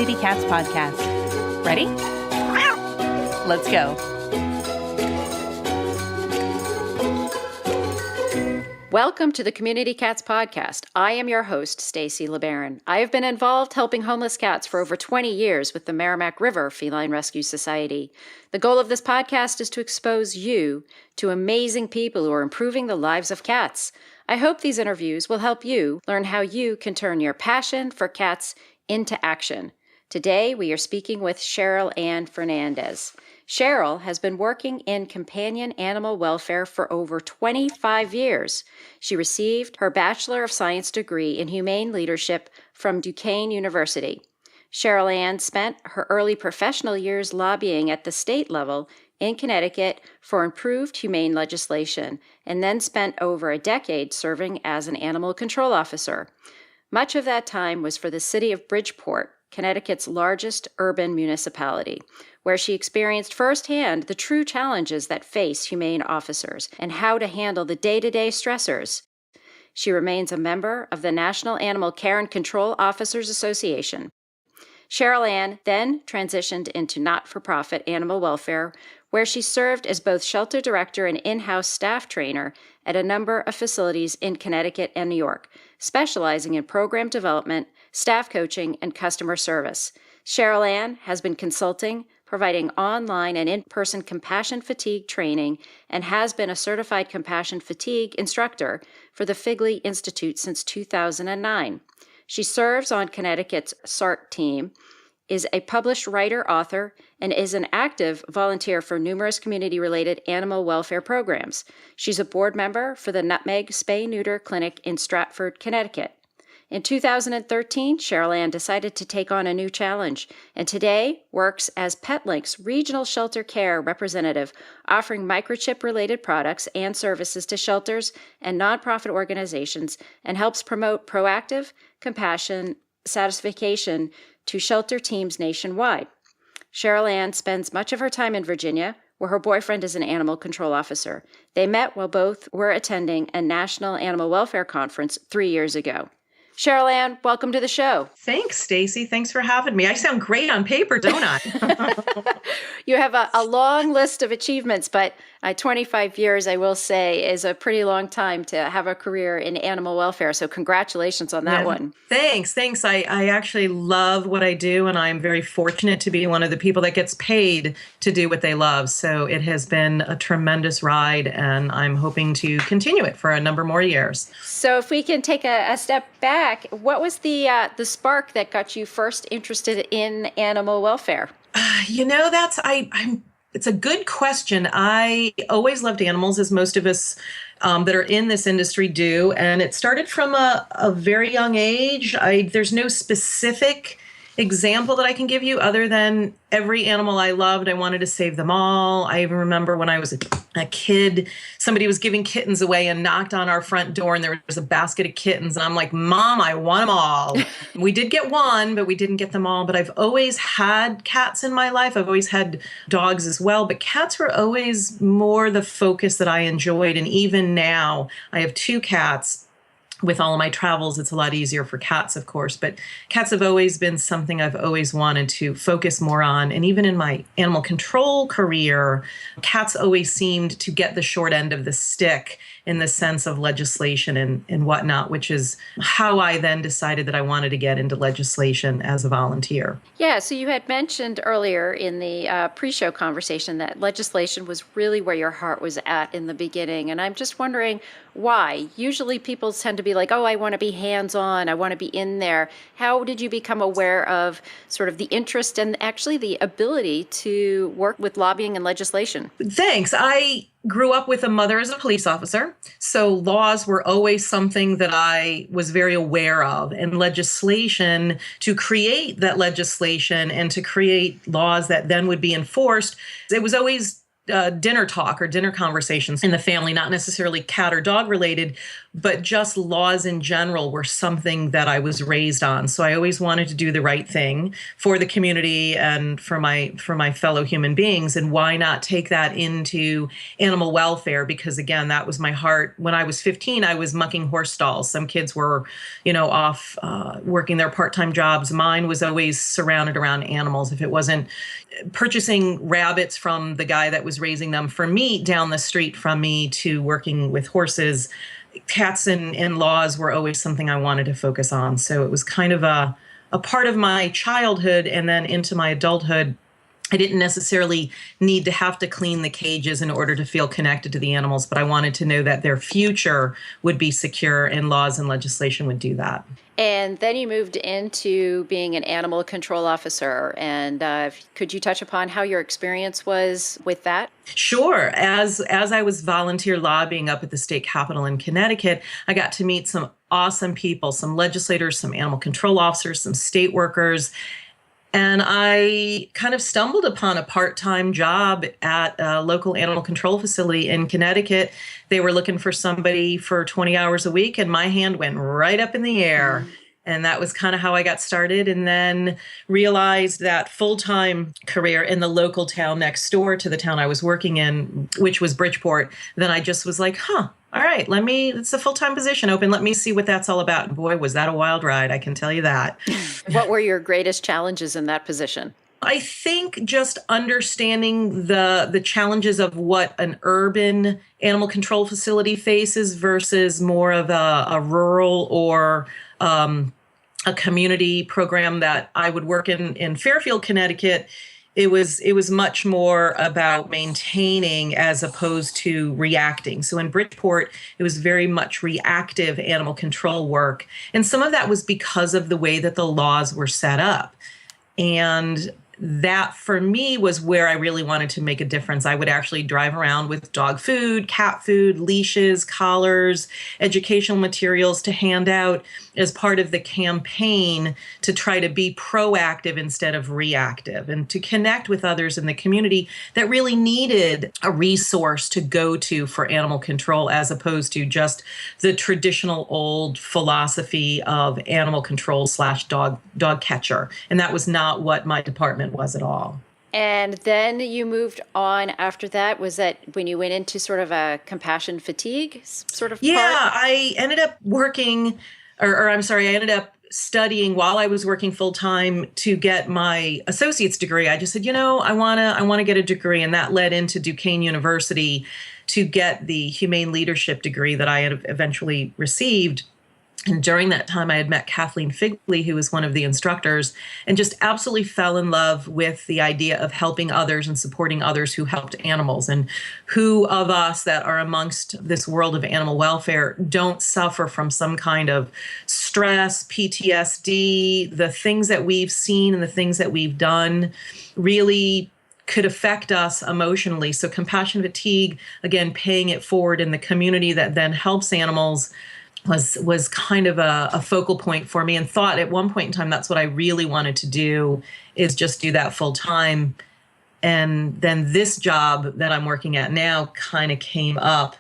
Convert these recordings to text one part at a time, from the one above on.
Community Cats podcast. Ready? Let's go. Welcome to the Community Cats podcast. I am your host, Stacy LeBaron. I have been involved helping homeless cats for over 20 years with the Merrimack River Feline Rescue Society. The goal of this podcast is to expose you to amazing people who are improving the lives of cats. I hope these interviews will help you learn how you can turn your passion for cats into action. Today, we are speaking with Cheryl Ann Fernandes. Cheryl has been working in companion animal welfare for over 25 years. She received her Bachelor of Science degree in Humane Leadership from Duquesne University. Cheryl Ann spent her early professional years lobbying at the state level in Connecticut for improved humane legislation, and then spent over a decade serving as an animal control officer. Much of that time was for the city of Bridgeport, Connecticut's largest urban municipality, where she experienced firsthand the true challenges that face humane officers and how to handle the day-to-day stressors. She remains a member of the National Animal Care and Control Officers Association. Cheryl Ann then transitioned into not-for-profit animal welfare, where she served as both shelter director and in-house staff trainer at a number of facilities in Connecticut and New York, specializing in program development, staff coaching, and customer service. Cheryl Ann has been consulting, providing online and in-person compassion fatigue training, and has been a certified compassion fatigue instructor for the Figley Institute since 2009. She serves on Connecticut's SART team, is a published writer-author, and is an active volunteer for numerous community-related animal welfare programs. She's a board member for the Nutmeg Spay-Neuter Clinic in Stratford, Connecticut. In 2013, Cheryl Ann decided to take on a new challenge, and today works as PetLink's regional shelter care representative, offering microchip-related products and services to shelters and nonprofit organizations, and helps promote proactive compassion satisfaction to shelter teams nationwide. Cheryl Ann spends much of her time in Virginia, where her boyfriend is an animal control officer. They met while both were attending a national animal welfare conference 3 years ago. Cheryl Ann, welcome to the show. Thanks, Stacy. Thanks for having me. I sound great on paper, don't I? You have a long list of achievements, but 25 years, I will say, is a pretty long time to have a career in animal welfare. So congratulations on that one. Thanks. I actually love what I do, and I'm very fortunate to be one of the people that gets paid to do what they love. So it has been a tremendous ride, and I'm hoping to continue it for a number more years. So if we can take a step back, what was the spark that got you first interested in animal welfare? It's a good question. I always loved animals, as most of us that are in this industry do. And it started from a very young age. There's no specific example that I can give you other than every animal I loved, I wanted to save them all. I even remember when I was a kid, somebody was giving kittens away and knocked on our front door, and there was a basket of kittens. And I'm like, Mom, I want them all. We did get one, but we didn't get them all. But I've always had cats in my life. I've always had dogs as well. But cats were always more the focus that I enjoyed. And even now, I have 2 cats. With all of my travels, it's a lot easier for cats, of course, but cats have always been something I've always wanted to focus more on. And even in my animal control career, cats always seemed to get the short end of the stick in the sense of legislation and whatnot, which is how I then decided that I wanted to get into legislation as a volunteer. Yeah, so you had mentioned earlier in the pre-show conversation that legislation was really where your heart was at in the beginning. And I'm just wondering why. Usually people tend to be like, oh, I want to be hands-on, I want to be in there. How did you become aware of sort of the interest and actually the ability to work with lobbying and legislation? Thanks. I grew up with a mother as a police officer, so laws were always something that I was very aware of, and legislation, to create that legislation and to create laws that then would be enforced, it was always dinner talk or dinner conversations in the family, not necessarily cat or dog related, but just laws in general were something that I was raised on. So I always wanted to do the right thing for the community and for my fellow human beings. And why not take that into animal welfare? Because again, that was my heart. When I was 15, I was mucking horse stalls. Some kids were, off working their part-time jobs. Mine was always surrounded around animals. If it wasn't purchasing rabbits from the guy that was raising them for meat down the street from me to working with horses, cats and laws were always something I wanted to focus on. So it was kind of a part of my childhood, and then into my adulthood. I didn't necessarily need to have to clean the cages in order to feel connected to the animals, but I wanted to know that their future would be secure, and laws and legislation would do that. And then you moved into being an animal control officer. And could you touch upon how your experience was with that? Sure. As I was volunteer lobbying up at the state capitol in Connecticut, I got to meet some awesome people, some legislators, some animal control officers, some state workers. And I kind of stumbled upon a part-time job at a local animal control facility in Connecticut. They were looking for somebody for 20 hours a week, and my hand went right up in the air. And that was kind of how I got started, and then realized that full-time career in the local town next door to the town I was working in, which was Bridgeport. Then I just was like, all right, it's a full-time position open. Let me see what that's all about. And boy, was that a wild ride, I can tell you that. What were your greatest challenges in that position? I think just understanding the challenges of what an urban animal control facility faces versus more of a rural or a community program that I would work in Fairfield, Connecticut. It was much more about maintaining as opposed to reacting. So in Bridgeport, it was very much reactive animal control work. And some of that was because of the way that the laws were set up. And that for me was where I really wanted to make a difference. I would actually drive around with dog food, cat food, leashes, collars, educational materials to hand out as part of the campaign to try to be proactive instead of reactive, and to connect with others in the community that really needed a resource to go to for animal control, as opposed to just the traditional old philosophy of animal control / dog catcher. And that was not what my department was at all. And then you moved on after that. Was that when you went into sort of a compassion fatigue sort of part? Yeah, I ended up working, I ended up studying while I was working full time to get my associate's degree. I just said, I want to get a degree. And that led into Duquesne University to get the humane leadership degree that I had eventually received. And during that time, I had met Kathleen Figley, who was one of the instructors, and just absolutely fell in love with the idea of helping others and supporting others who helped animals. And who of us that are amongst this world of animal welfare don't suffer from some kind of stress, PTSD, the things that we've seen and the things that we've done really could affect us emotionally. So compassion fatigue, again, paying it forward in the community that then helps animals, was kind of a focal point for me, and thought at one point in time that's what I really wanted to do, is just do that full time. And then this job that I'm working at now kind of came up.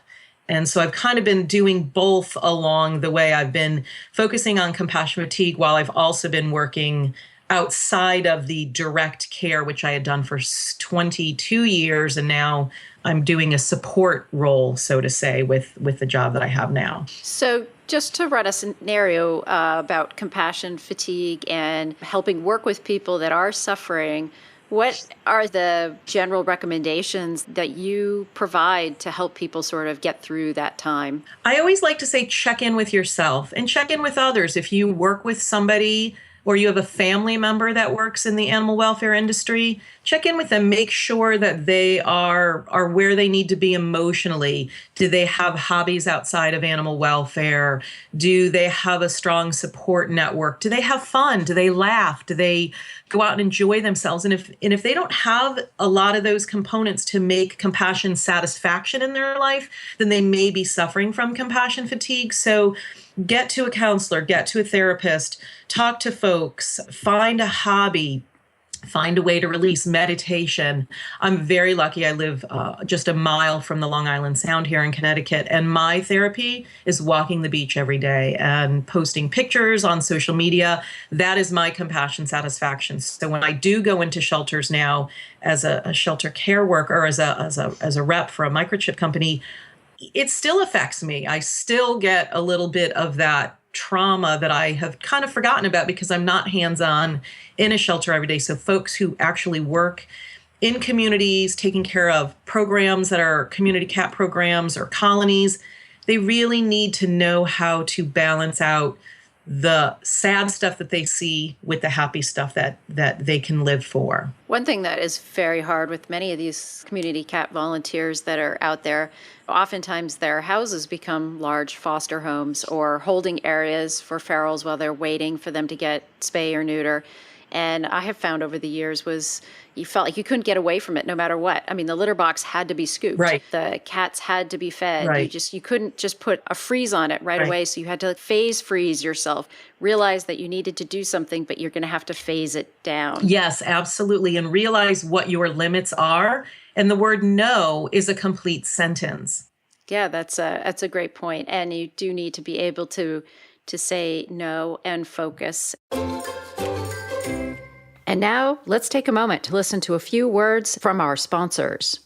And so I've kind of been doing both along the way. I've been focusing on compassion fatigue while I've also been working outside of the direct care, which I had done for 22 years. And now I'm doing a support role, so to say, with the job that I have now. So just to run a scenario about compassion fatigue and helping work with people that are suffering, what are the general recommendations that you provide to help people sort of get through that time? I always like to say check in with yourself and check in with others. If you work with somebody or you have a family member that works in the animal welfare industry, check in with them. Make sure that they are where they need to be emotionally. Do they have hobbies outside of animal welfare? Do they have a strong support network? Do they have fun? Do they laugh? Do they go out and enjoy themselves? And if they don't have a lot of those components to make compassion satisfaction in their life, then they may be suffering from compassion fatigue. So get to a counselor, get to a therapist, talk to folks, find a hobby, find a way to release, meditation. I'm very lucky. I live just a mile from the Long Island Sound here in Connecticut. And my therapy is walking the beach every day and posting pictures on social media. That is my compassion satisfaction. So when I do go into shelters now as a shelter care worker, or as a rep for a microchip company, it still affects me. I still get a little bit of that trauma that I have kind of forgotten about because I'm not hands-on in a shelter every day. So folks who actually work in communities, taking care of programs that are community cat programs or colonies, they really need to know how to balance out the sad stuff that they see with the happy stuff that they can live for. One thing that is very hard with many of these community cat volunteers that are out there, oftentimes their houses become large foster homes or holding areas for ferals while they're waiting for them to get spay or neuter. And I have found over the years was you felt like you couldn't get away from it no matter what. I mean, the litter box had to be scooped. Right. The cats had to be fed. Right. You couldn't just put a freeze on it right away. So you had to phase freeze yourself, realize that you needed to do something, but you're going to have to phase it down. Yes, absolutely. And realize what your limits are. And the word no is a complete sentence. Yeah, that's a great point. And you do need to be able to say no and focus. And now, let's take a moment to listen to a few words from our sponsors.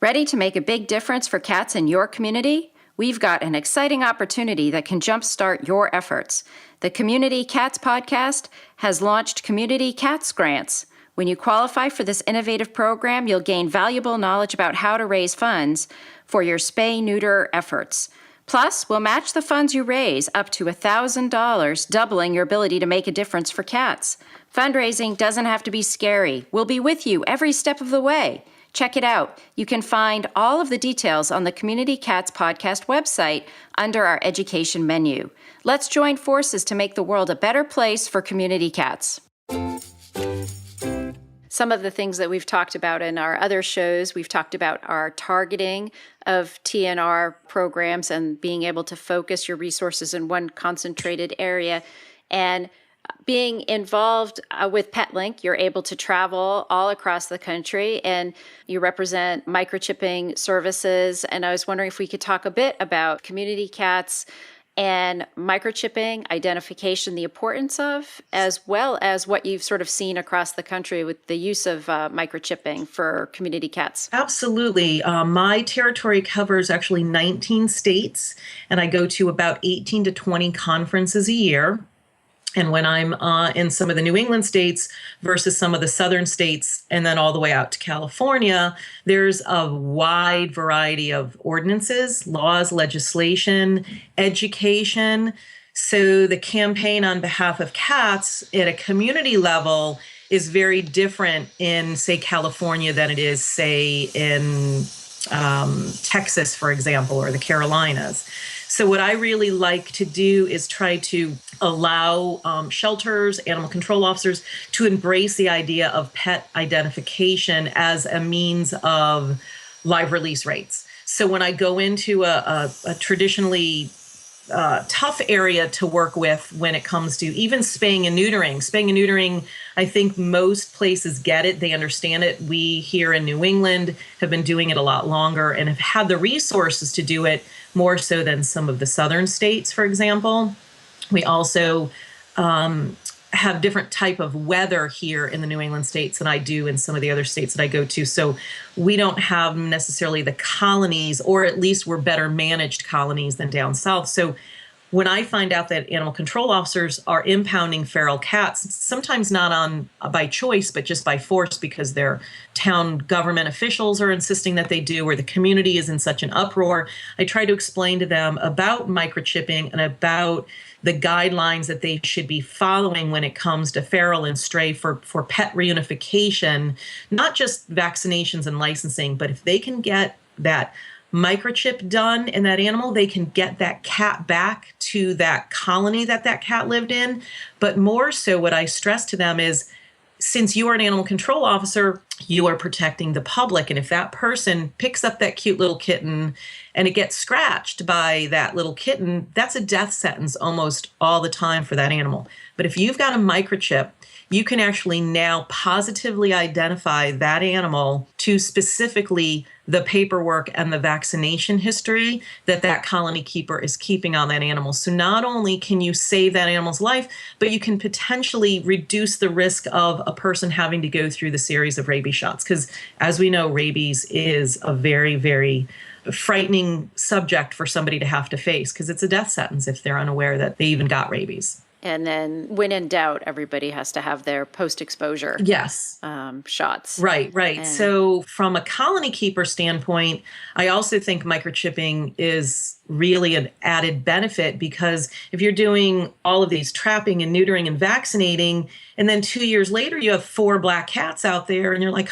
Ready to make a big difference for cats in your community? We've got an exciting opportunity that can jumpstart your efforts. The Community Cats Podcast has launched Community Cats Grants. When you qualify for this innovative program, you'll gain valuable knowledge about how to raise funds for your spay-neuter efforts. Plus, we'll match the funds you raise up to $1,000, doubling your ability to make a difference for cats. Fundraising doesn't have to be scary. We'll be with you every step of the way. Check it out. You can find all of the details on the Community Cats Podcast website under our education menu. Let's join forces to make the world a better place for community cats. Some of the things that we've talked about in our other shows, we've talked about our targeting of TNR programs and being able to focus your resources in one concentrated area. And being involved with PetLink, you're able to travel all across the country and you represent microchipping services. And I was wondering if we could talk a bit about community cats and microchipping, identification, the importance of, as well as what you've sort of seen across the country with the use of microchipping for community cats. Absolutely. My territory covers actually 19 states, and I go to about 18 to 20 conferences a year. And when I'm in some of the New England states versus some of the southern states, and then all the way out to California, there's a wide variety of ordinances, laws, legislation, education. So the campaign on behalf of cats at a community level is very different in, say, California than it is, say, in Texas, for example, or the Carolinas. So what I really like to do is try to allow shelters, animal control officers to embrace the idea of pet identification as a means of live release rates. So when I go into a traditionally tough area to work with when it comes to even spaying and neutering, I think most places get it. They understand it. We here in New England have been doing it a lot longer and have had the resources to do it more so than some of the southern states, for example. We also have different type of weather here in the New England states than I do in some of the other states that I go to. So we don't have necessarily the colonies, or at least we're better managed colonies than down south. So when I find out that animal control officers are impounding feral cats, sometimes not by choice, but just by force because their town government officials are insisting that they do, or the community is in such an uproar, I try to explain to them about microchipping and about the guidelines that they should be following when it comes to feral and stray for pet reunification, not just vaccinations and licensing, but if they can get that microchip done in that animal, they can get that cat back to that colony that cat lived in. But more so, what I stress to them is since you are an animal control officer, you are protecting the public. And if that person picks up that cute little kitten and it gets scratched by that little kitten, that's a death sentence almost all the time for that animal. But if you've got a microchip, you can actually now positively identify that animal to specifically the paperwork and the vaccination history that colony keeper is keeping on that animal. So not only can you save that animal's life, but you can potentially reduce the risk of a person having to go through the series of rabies shots. Because as we know, rabies is a very, very frightening subject for somebody to have to face, because it's a death sentence if they're unaware that they even got rabies. And then when in doubt, everybody has to have their post-exposure shots. Right. And so from a colony keeper standpoint, I also think microchipping is really an added benefit, because if you're doing all of these trapping and neutering and vaccinating, and then 2 years later you have 4 black cats out there and you're like,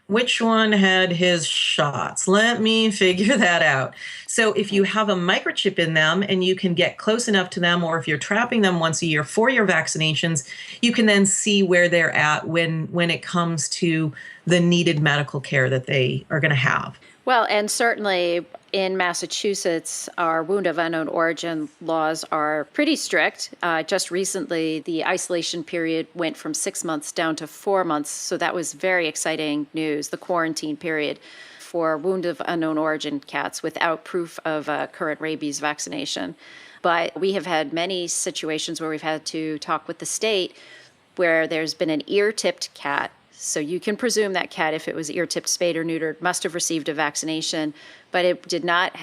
which one had his shots? Let me figure that out. So if you have a microchip in them and you can get close enough to them, or if you're trapping them once a year for your vaccinations, you can then see where they're at when it comes to the needed medical care that they are going to have. Well, and certainly in Massachusetts, our wound of unknown origin laws are pretty strict. Just recently, the isolation period went from 6 months down to 4 months. So that was very exciting news, the quarantine period for wound of unknown origin cats without proof of a current rabies vaccination. But we have had many situations where we've had to talk with the state where there's been an ear-tipped cat. So you can presume that cat, if it was ear-tipped, spayed, or neutered, must have received a vaccination, but it did not.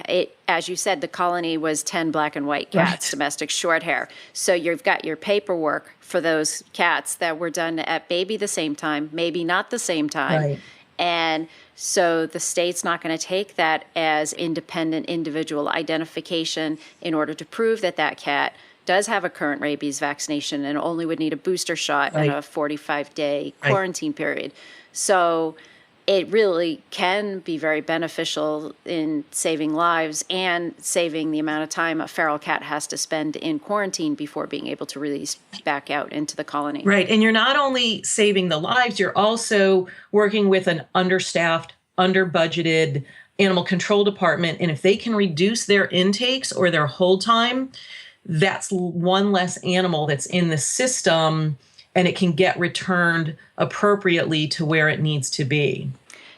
As you said, the colony was 10 black and white cats, domestic short hair. So you've got your paperwork for those cats that were done at maybe the same time, maybe not the same time. Right. And so the state's not going to take that as independent individual identification in order to prove that that cat does have a current rabies vaccination and only would need a booster shot in a 45-day quarantine period. So it really can be very beneficial in saving lives and saving the amount of time a feral cat has to spend in quarantine before being able to release back out into the colony. Right. And you're not only saving the lives, you're also working with an understaffed, under-budgeted animal control department. And if they can reduce their intakes or their hold time, that's one less animal that's in the system, and it can get returned appropriately to where it needs to be.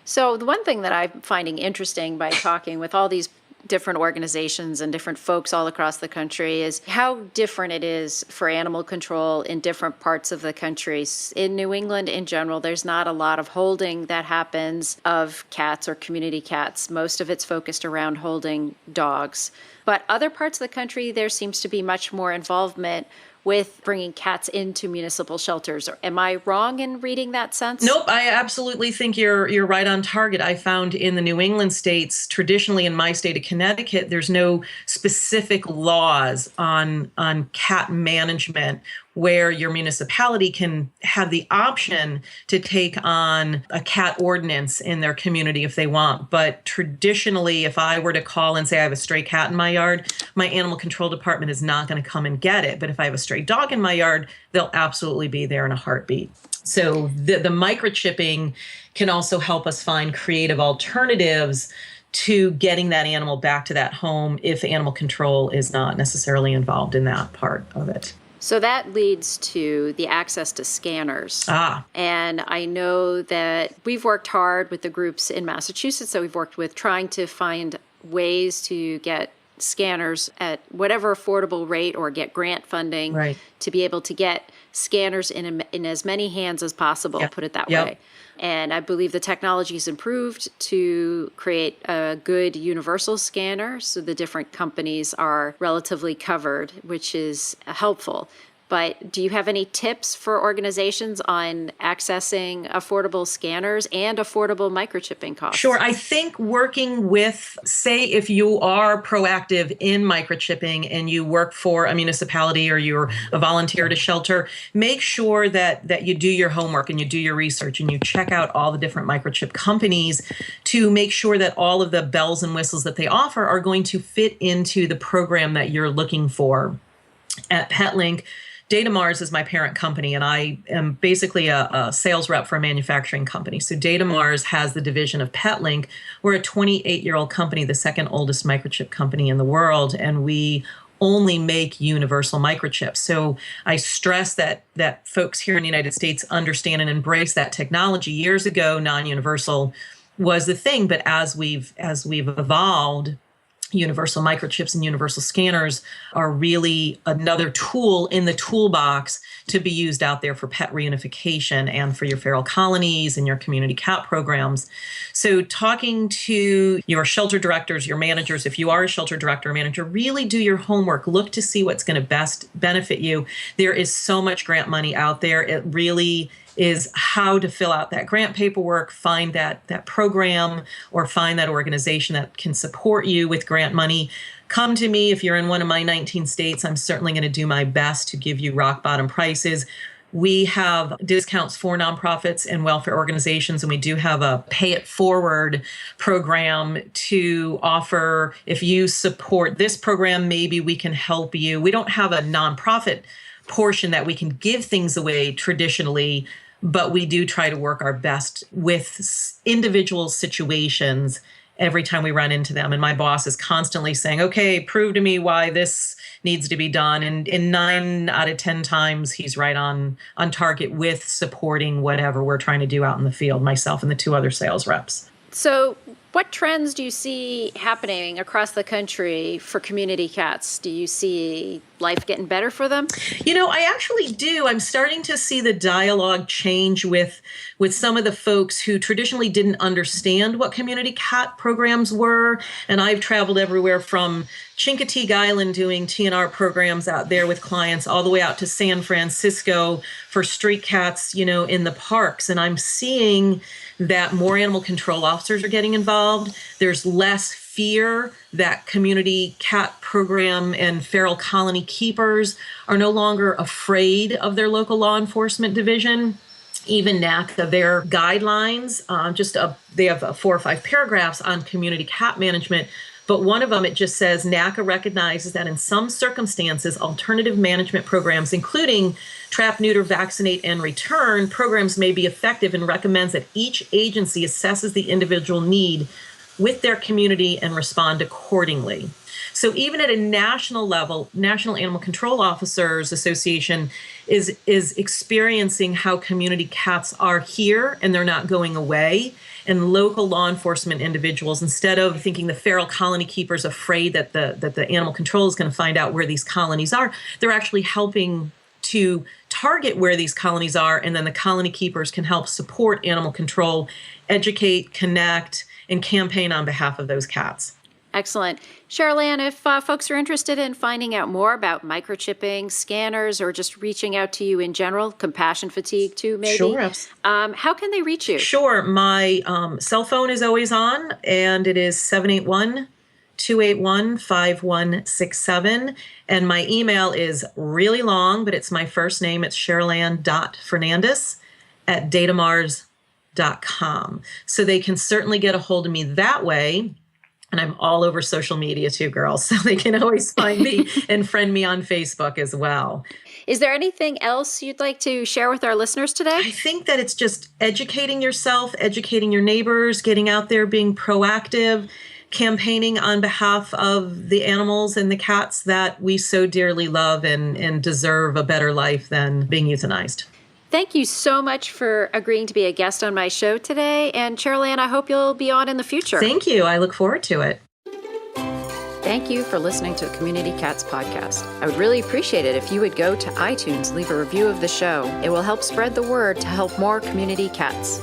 So the one thing that I'm finding interesting by talking with all these different organizations and different folks all across the country is how different it is for animal control in different parts of the country. In New England in general, there's not a lot of holding that happens of cats or community cats. Most of it's focused around holding dogs. But other parts of the country, there seems to be much more involvement with bringing cats into municipal shelters. Am I wrong in reading that sense? Nope, I absolutely think you're right on target. I found in the New England states, traditionally in my state of Connecticut, there's no specific laws on cat management where your municipality can have the option to take on a cat ordinance in their community if they want. But traditionally, if I were to call and say I have a stray cat in my yard, my animal control department is not going to come and get it. But if I have a stray dog in my yard, they'll absolutely be there in a heartbeat. So the microchipping can also help us find creative alternatives to getting that animal back to that home if animal control is not necessarily involved in that part of it. So that leads to the access to scanners. And I know that we've worked hard with the groups in Massachusetts that we've worked with trying to find ways to get scanners at whatever affordable rate or get grant funding to be able to get scanners in as many hands as possible, put it that way. And I believe the technology has improved to create a good universal scanner, so the different companies are relatively covered, which is helpful. But do you have any tips for organizations on accessing affordable scanners and affordable microchipping costs? Sure. I think working with, say, if you are proactive in microchipping and you work for a municipality or you're a volunteer at a shelter, make sure that you do your homework and you do your research and you check out all the different microchip companies to make sure that all of the bells and whistles that they offer are going to fit into the program that you're looking for. At PetLink, Datamars is my parent company, and I am basically a sales rep for a manufacturing company. So Datamars has the division of PetLink. We're a 28-year-old company, the second oldest microchip company in the world, and we only make universal microchips. So I stress that folks here in the United States understand and embrace that technology. Years ago, non-universal was the thing, but as we've evolved, universal microchips and universal scanners are really another tool in the toolbox to be used out there for pet reunification and for your feral colonies and your community cat programs. So talking to your shelter directors, your managers, if you are a shelter director or manager, really do your homework. Look to see what's going to best benefit you. There is so much grant money out there. It really is how to fill out that grant paperwork, find that program, or find that organization that can support you with grant money. Come to me if you're in one of my 19 states. I'm certainly going to do my best to give you rock bottom prices. We have discounts for nonprofits and welfare organizations, and we do have a pay it forward program to offer. If you support this program, maybe we can help you. We don't have a nonprofit portion that we can give things away traditionally, but we do try to work our best with individual situations every time we run into them. And my boss is constantly saying, okay, prove to me why this needs to be done. And in 9 out of 10 times, he's right on target with supporting whatever we're trying to do out in the field, myself and the 2 other sales reps. So what trends do you see happening across the country for community cats? Do you see life getting better for them? I actually do. I'm starting to see the dialogue change with some of the folks who traditionally didn't understand what community cat programs were. And I've traveled everywhere from Chincoteague Island doing TNR programs out there with clients all the way out to San Francisco for street cats, in the parks. And I'm seeing that more animal control officers are getting involved. There's less fear that community cat program and feral colony keepers are no longer afraid of their local law enforcement division. Even NACA, their guidelines, they have 4 or 5 paragraphs on community cat management. But one of them, it just says NACA recognizes that in some circumstances, alternative management programs, including trap, neuter, vaccinate, and return programs, may be effective, and recommends that each agency assesses the individual need with their community and respond accordingly. So even at a national level, National Animal Control Officers Association is experiencing how community cats are here and they're not going away. And local law enforcement individuals, instead of thinking the feral colony keepers afraid that the animal control is going to find out where these colonies are, they're actually helping to target where these colonies are, and then the colony keepers can help support animal control, educate, connect, and campaign on behalf of those cats. Excellent. Cheryl Ann, if folks are interested in finding out more about microchipping, scanners, or just reaching out to you in general, compassion fatigue too, maybe? Sure. How can they reach you? Sure. My cell phone is always on, and it is 781-281-5167. And my email is really long, but it's my first name. It's cherylann.fernandes@datamars.com. So they can certainly get a hold of me that way. And I'm all over social media too, girls. So they can always find me and friend me on Facebook as well. Is there anything else you'd like to share with our listeners today? I think that it's just educating yourself, educating your neighbors, getting out there, being proactive, campaigning on behalf of the animals and the cats that we so dearly love and deserve a better life than being euthanized. Thank you so much for agreeing to be a guest on my show today. And Cheryl Ann, I hope you'll be on in the future. Thank you. I look forward to it. Thank you for listening to the Community Cats podcast. I would really appreciate it if you would go to iTunes, leave a review of the show. It will help spread the word to help more community cats.